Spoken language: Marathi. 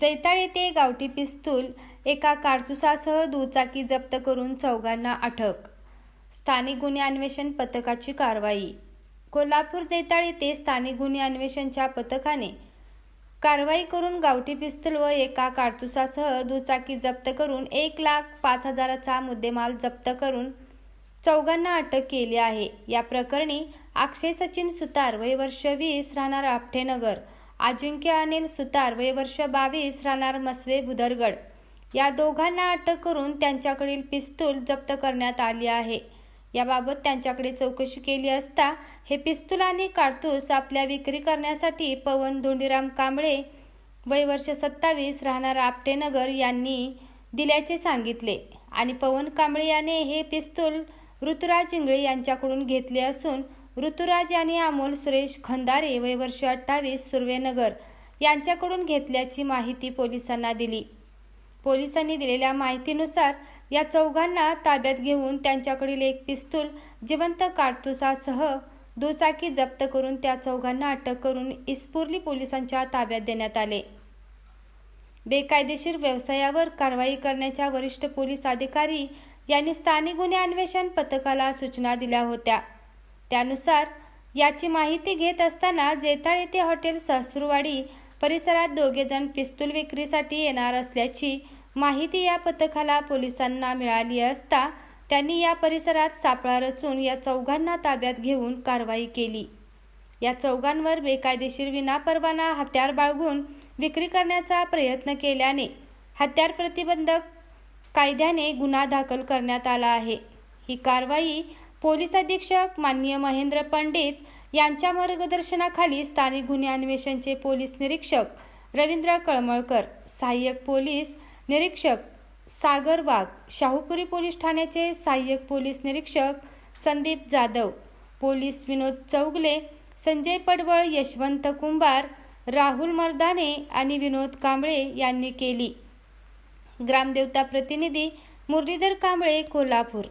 जैताळ येथे गावठी पिस्तूल, एका काडतुसासह दुचाकी जप्त करून चौघांना अटक. स्थानिक गुन्हे अन्वेषण पथकाची कारवाई. कोल्हापूर जैताळ येथे स्थानिक गुन्हे अन्वेषणच्या पथकाने कारवाई करून गावठी पिस्तूल व एका काडतुसासह दुचाकी जप्त करून 1,05,000चा मुद्देमाल जप्त करून चौघांना अटक केली आहे. या प्रकरणी अक्षय सचिन सुतार वय वर्ष 20 राहणार आपटेनगर, अजिंक्य अनिल सुतार वय वर्ष 22 राहणार मसवे बुदरगड या दोघांना अटक करून त्यांच्याकडील पिस्तूल जप्त करण्यात आली आहे. याबाबत त्यांच्याकडे चौकशी केली असता हे पिस्तूल आणि काडतूस आपल्या विक्री करण्यासाठी पवन धोंडीराम कांबळे वय वर्ष 27 राहणार आपटेनगर यांनी दिल्याचे सांगितले आणि पवन कांबळे याने हे पिस्तूल ऋतुराज इंगळे यांच्याकडून घेतले असून ऋतुराज यांनी अमोल सुरेश खंदारे वय वर्ष 28 सुर्वेनगर यांच्याकडून घेतल्याची माहिती पोलिसांना दिली. पोलिसांनी दिलेल्या माहितीनुसार या चौघांना ताब्यात घेऊन त्यांच्याकडील एक पिस्तूल, जिवंत काडतुसासह दुचाकी जप्त करून त्या चौघांना अटक करून इस्पुर्ली पोलिसांच्या ताब्यात देण्यात आले. बेकायदेशीर व्यवसायावर कारवाई करण्याच्या वरिष्ठ पोलीस अधिकारी यांनी स्थानिक गुन्हे अन्वेषण पथकाला सूचना दिल्या होत्या. त्यानुसार याची माहिती घेत असताना जैताळ येथे हॉटेल सहस्रुवाडी परिसरात दोघेजण पिस्तूल विक्रीसाठी येणार असल्याची माहिती या पथकाला पोलिसांना मिळाली असता त्यांनी या परिसरात सापळा रचून या चौघांना ताब्यात घेऊन कारवाई केली. या चौघांवर बेकायदेशीर विनापरवाना हत्यार बाळगून विक्री करण्याचा प्रयत्न केल्याने हत्यार प्रतिबंधक कायद्याने गुन्हा दाखल करण्यात आला आहे. ही कारवाई पोलीस अधीक्षक माननीय महेंद्र पंडित यांच्या मार्गदर्शनाखाली स्थानिक गुन्हे अन्वेषणचे पोलीस निरीक्षक रवींद्र कळमळकर, सहाय्यक पोलीस निरीक्षक सागर वाघ, शाहूपुरी पोलीस ठाण्याचे सहाय्यक पोलीस निरीक्षक संदीप जाधव, पोलीस विनोद चौगले, संजय पडवळ, यशवंत कुंभार, राहुल मर्दाने आणि विनोद कांबळे यांनी केली. ग्रामदेवता प्रतिनिधी मुरलीधर कांबळे, कोल्हापूर.